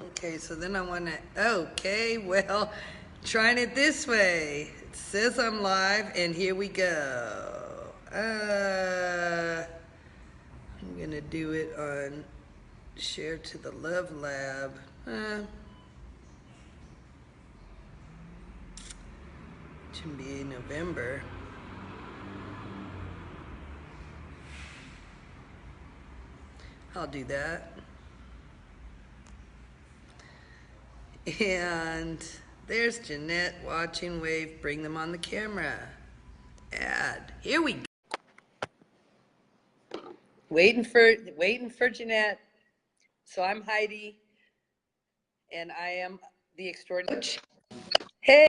Okay, so then I want to. Okay, well, trying it this way. It says I'm live, and here we go. I'm gonna do it on share to the Love Lab. To be November. I'll do that. And there's Jeanette watching Wave. Bring them on the camera. Add. Here we go. Waiting for Jeanette. So I'm Heidi, and I am the extraordinary coach. Hey,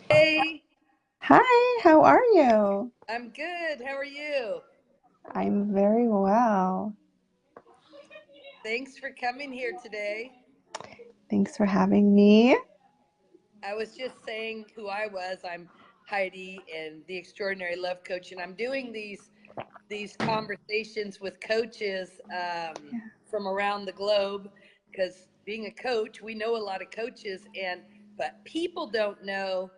hey, Hi, how are you? I'm good. How are you? I'm very well. Thanks for coming here today. Thanks for having me. I was just saying who I was. I'm Heidi and the Extraordinary Love Coach, and I'm doing these conversations with coaches from around the globe because being a coach, we know a lot of coaches, but people don't know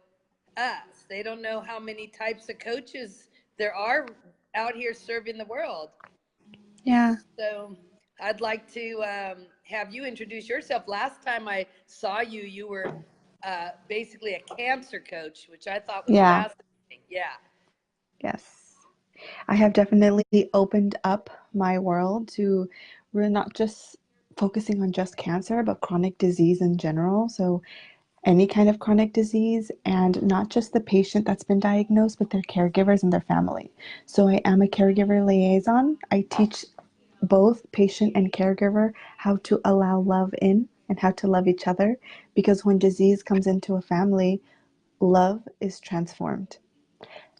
us. They don't know how many types of coaches there are out here serving the world. Yeah. So I'd like to have you introduce yourself. Last time I saw you, you were basically a cancer coach, which I thought was Yeah. fascinating. Yeah. Yes. I have definitely opened up my world to really not just focusing on just cancer, but chronic disease in general. So, any kind of chronic disease, and not just the patient that's been diagnosed, but their caregivers and their family. So, I am a caregiver liaison. I teach both patient and caregiver how to allow love in and how to love each other, because when disease comes into a family, love is transformed,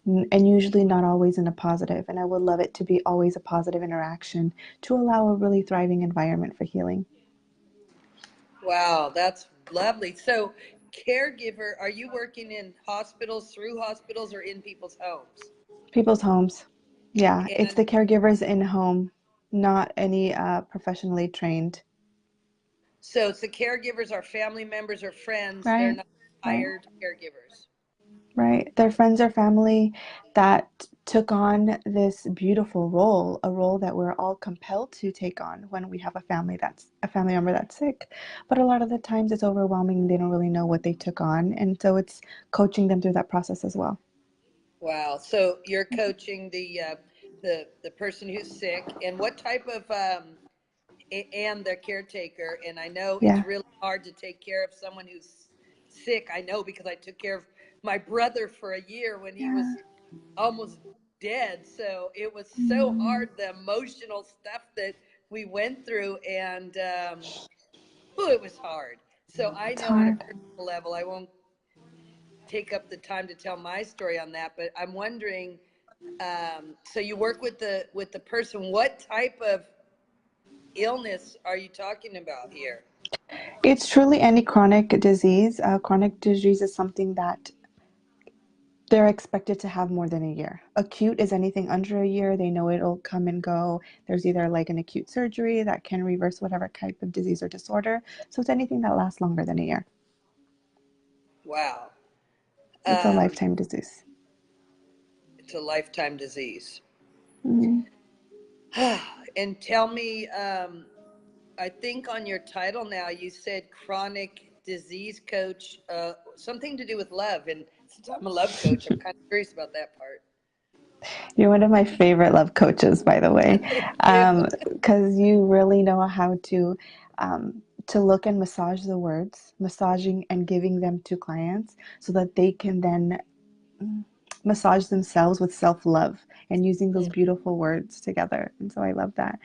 and usually not always in a positive. And I would love it to be always a positive interaction to allow a really thriving environment for healing. Wow, that's lovely. So, caregiver, are you working in hospitals, through hospitals, or in people's homes? People's homes. Yeah, it's And the caregivers in home, not any professionally trained. so it's the caregivers are family members or friends. They're Right, not right. hired caregivers. Right. Their friends or family that took on this beautiful role, a role that we're all compelled to take on when we have a family member that's sick. But a lot of the times it's overwhelming. They don't really know what they took on. And so it's coaching them through that process as well. Wow. So you're coaching the person who's sick, and what type of and the caretaker. And I know it's Yeah. really hard to take care of someone who's sick. I know because I took care of my brother for a year when he Yeah. was almost dead. So it was so Mm, hard, the emotional stuff that we went through, and oh, it was hard. So I it's know on a hard. personal level, I won't take up the time to tell my story on that, but I'm wondering. So you work with the person. What type of illness are you talking about here? It's truly any chronic disease. Chronic disease is something that they're expected to have more than a year. Acute is anything under a year. They know it'll come and go. There's either like an acute surgery that can reverse whatever type of disease or disorder. So it's anything that lasts longer than a year. Wow. It's a Um, lifetime disease. it's a lifetime disease. Mhm. And tell me, I think on your title now you said chronic disease coach, something to do with love. And since I'm a love coach, I'm kind of curious about that part. You're one of my favorite love coaches, by the way, Thank you. because you really know how to look and massage the words, massaging and giving them to clients so that they can then massage themselves with self-love and using those beautiful words together. And so I love that.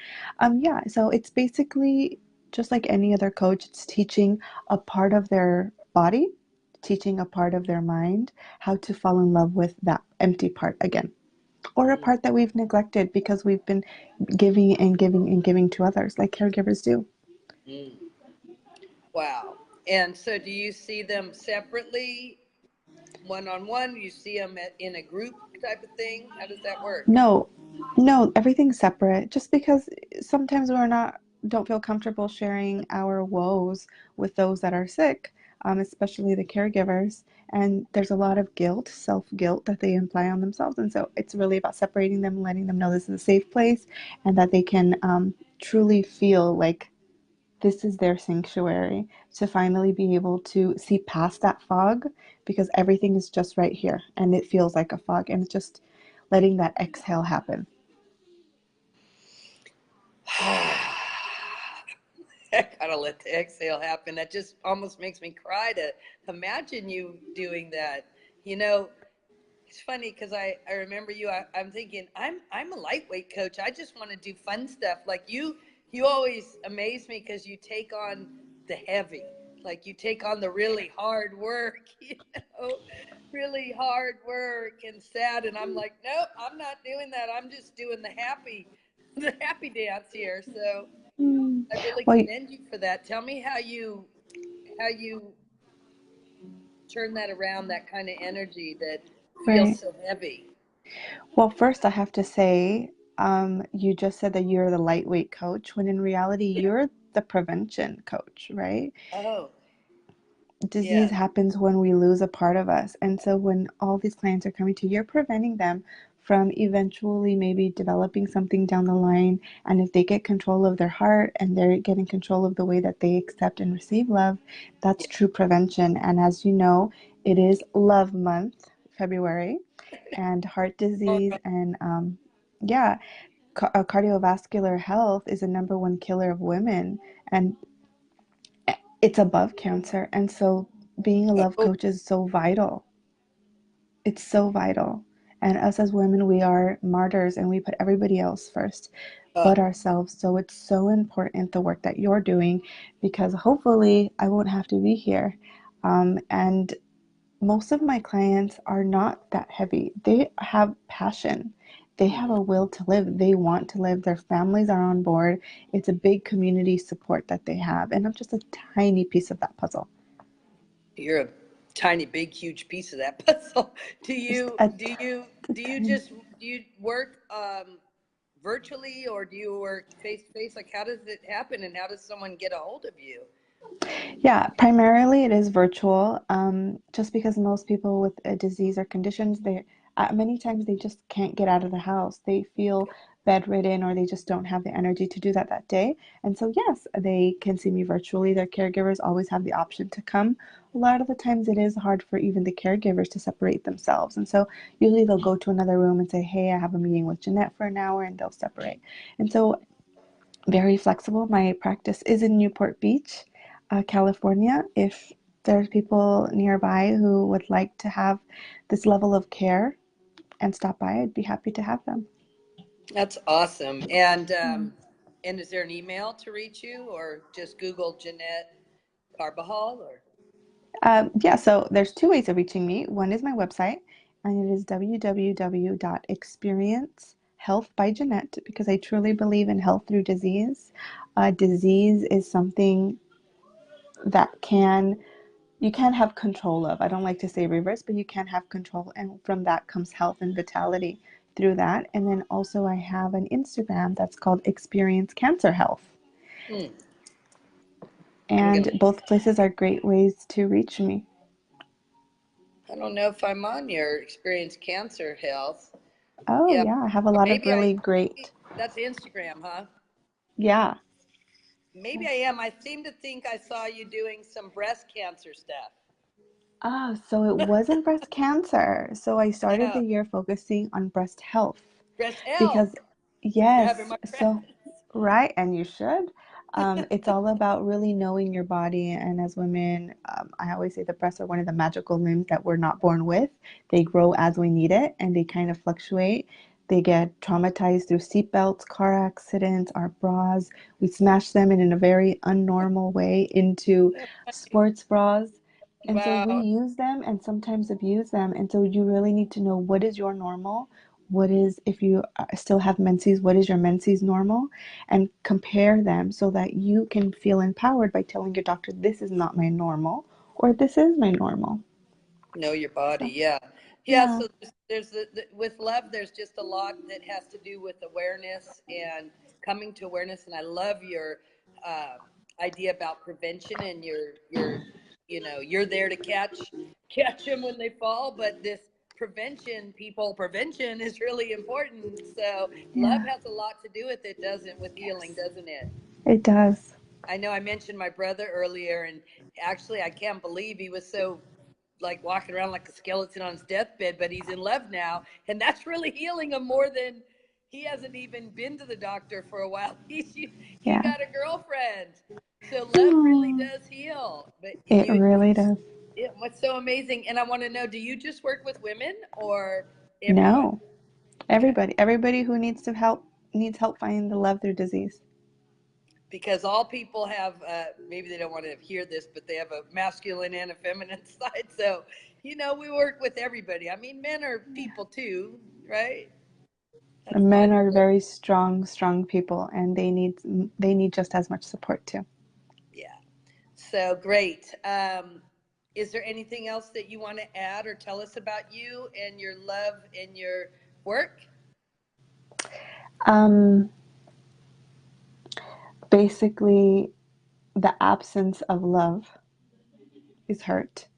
Yeah, so it's basically just like any other coach, it's teaching a part of their body, teaching a part of their mind how to fall in love with that empty part again, or a part that we've neglected because we've been giving and giving and giving to others like caregivers do. Mm. Wow. And so do you see them separately, one on one? You see them in a group type of thing? How does that work? No, no, everything's separate just because sometimes we're not. don't feel comfortable sharing our woes with those that are sick, especially the caregivers. And there's a lot of guilt, self-guilt that they imply on themselves. And so it's really about separating them, letting them know this is a safe place and that they can truly feel like this is their sanctuary, to finally be able to see past that fog, because everything is just right here and it feels like a fog, and it's just letting that exhale happen. I gotta let the exhale happen. That just almost makes me cry to imagine you doing that. You know, it's funny because I remember you. I'm thinking I'm a lightweight coach. I just want to do fun stuff. Like you always amaze me because you take on the heavy, like you take on the really hard work. You know, really hard work and sad. And I'm like, nope, I'm not doing that. I'm just doing the happy dance here. So Mm. I really Well, commend you for that. Tell me how you turn that around, that kind of energy that feels right. so heavy. Well, first I have to say, you just said that you're the lightweight coach, when in reality, you're the prevention coach, right? Oh, Disease yeah. happens when we lose a part of us. And so when all these clients are coming to you, you're preventing them from eventually maybe developing something down the line. And if they get control of their heart and they're getting control of the way that they accept and receive love, that's true prevention. And as you know, it is Love Month, February, and heart disease and yeah, cardiovascular health is the number one killer of women. And it's above cancer. And so being a love Oh, coach is so vital. It's so vital. And us as women, we are martyrs and we put everybody else first uh, but ourselves. So it's so important the work that you're doing, because hopefully I won't have to be here. And most of my clients are not that heavy. They have passion. They have a will to live. They want to live. Their families are on board. It's a big community support that they have. And I'm just a tiny piece of that puzzle. you're a tiny, big, huge piece of that puzzle. Do Just you a, do you do you tiny. just do you work virtually or do you work face to face? Like, how does it happen, and how does someone get a hold of you? Yeah, primarily it is virtual, just because most people with a disease or conditions, they many times they just can't get out of the house. They feel bedridden or they just don't have the energy to do that that day. And so, yes, they can see me virtually. Their caregivers always have the option to come. A lot of the times it is hard for even the caregivers to separate themselves. And so usually they'll go to another room and say, hey, I have a meeting with Jeanette for an hour, and they'll separate. And so very flexible. My practice is in Newport Beach, California. If there's people nearby who would like to have this level of care and stop by, I'd be happy to have them. That's awesome. And Yeah. is there an email to reach you, or just Google Jeanette Carbajal? Or Yeah, so there's two ways of reaching me. One is my website, and it is www.experiencehealthbyjeanette, because I truly believe in health through disease. Disease is something that you can have control of. I don't like to say reverse, but you can have control. And from that comes health and vitality through that. And then also, I have an Instagram that's called Experience Cancer Health. hmm, I'm And gonna. both places are great ways to reach me. I don't know if I'm on your Experience Cancer Health. Oh, Yeah, yeah, I have a or lot of really maybe great, that's Instagram, huh? yeah. Maybe I am. I seem to think I saw you doing some breast cancer stuff. Oh, so it wasn't breast cancer. So I started Yeah, the year focusing on breast health breast health. because, You're having yes, my breath. so, right, and you should. It's all about really knowing your body. And as women, I always say the breasts are one of the magical limbs that we're not born with. They grow as we need it and they kind of fluctuate. They get traumatized through seatbelts, car accidents, our bras. We smash them in a very unnormal way into sports bras. And so we Wow. use them and sometimes abuse them. And so you really need to know what is your normal, what is, if you still have menses, what is your menses normal, and compare them so that you can feel empowered by telling your doctor, this is not my normal, or this is my normal. Know your body. So, Yeah. Yeah. yeah. So there's with love, there's just a lot that has to do with awareness and coming to awareness. And I love idea about prevention, and you're there to catch them when they fall. But this prevention is really important. So love Yeah. has a lot to do with it, doesn't with healing, Yes. doesn't it? It does. I know I mentioned my brother earlier, and actually I can't believe he was so like walking around like a skeleton on his deathbed, but he's in love now, and that's really healing him more than he hasn't even been to the doctor for a while. He Yeah. got a girlfriend, so love really Aw. does heal. But It really does. what's so amazing, and I want to know, do you just work with women or everyone? No. Okay. Everybody who needs help finding the love through disease. Because all people have, maybe they don't want to hear this, but they have a masculine and a feminine side. So, we work with everybody. I mean, men are people too, right? That's Men kind of are cool. very strong people, and they need just as much support too. Yeah. So great. Is there anything else that you want to add or tell us about you and your love and your work? Um, Basically, the absence of love is hurt.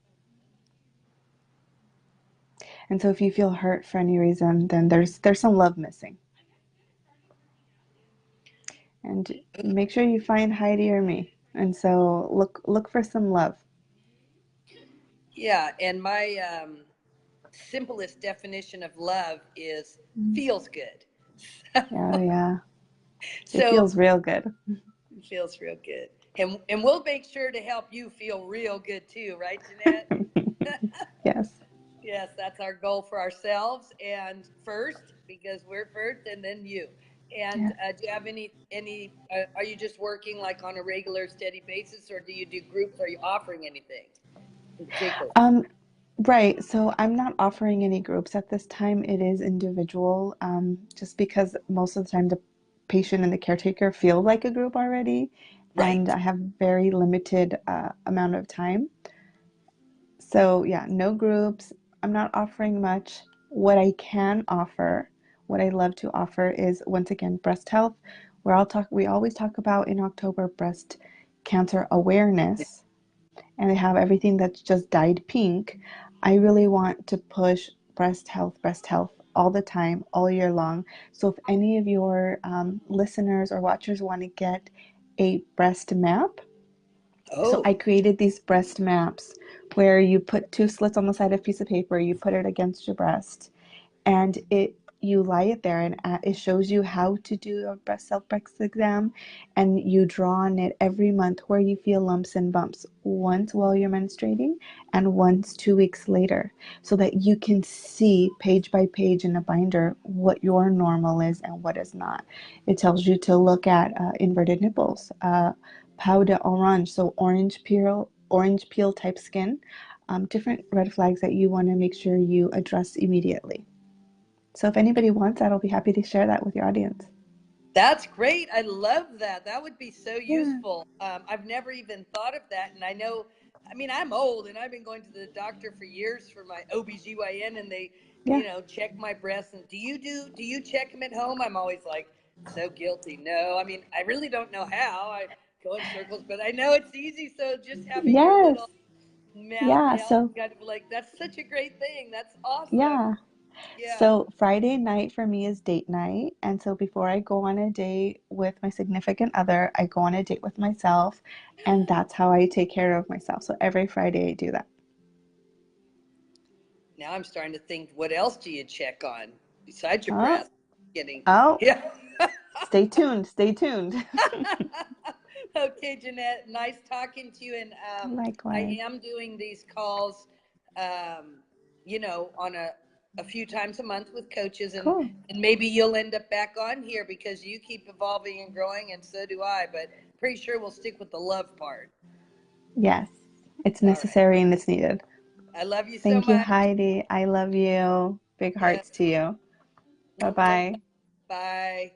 And so if you feel hurt for any reason, then there's some love missing. And make sure you find Heidi or me. And so look for some love. Yeah. And my simplest definition of love is feels good. Oh yeah. It So feels real good. it feels real good. And we'll make sure to help you feel real good too, right, Jeanette? Yes. Yes, that's our goal for ourselves and first, because we're first and then you. And Yes. do you have are you just working like on a regular steady basis, or do you do groups? Are you offering anything in particular? Um, right. So I'm not offering any groups at this time. It is individual, just because most of the time the patient and the caretaker feel like a group already, and Right. I have very limited amount of time. So yeah, no groups. I'm not offering much. What I can offer, what I love to offer is once again breast health. We always talk about in October breast cancer awareness, and they have everything that's just dyed pink. I really want to push breast health all the time, all year long. So if any of your listeners or watchers want to get a breast map, so Oh, I created these breast maps where you put two slits on the side of a piece of paper, you put it against your breast, and you lie it there, and it shows you how to do a breast exam, and you draw on it every month where you feel lumps and bumps, once while you're menstruating and once 2 weeks later, so that you can see page by page in a binder what your normal is and what is not. It tells you to look at inverted nipples, peau d'orange, so orange peel type skin, different red flags that you want to make sure you address immediately. So if anybody wants that, I'll be happy to share that with your audience. that's great. I love that. That would be so Yeah, useful. I've never even thought of that. And I know, I mean, I'm old and I've been going to the doctor for years for my OBGYN, and they, yeah, check my breasts. And do you check them at home? I'm always like so guilty. No, I mean, I really don't know how. I go in circles, but I know it's easy. So just having your yes, little map yeah. helps So kind of like, that's such a great thing. That's awesome. yeah, Yeah. so Friday night for me is date night, and so before I go on a date with my significant other, I go on a date with myself, and that's how I take care of myself. So every Friday I do that. Now I'm starting to think, what else do you check on besides your Oh, breath? Kidding. oh, Yeah. stay tuned, stay tuned. Okay, Jeanette, nice talking to you. And I Likewise. am doing these calls, um, on a few times a month with coaches, Cool. and maybe you'll end up back on here because you keep evolving and growing, and so do I. But pretty sure we'll stick with the love part. Yes, it's All right. necessary and it's needed. I love you so Thank you, much. Heidi. I love you. Big Yeah, hearts to you. Bye no problem. bye. Bye.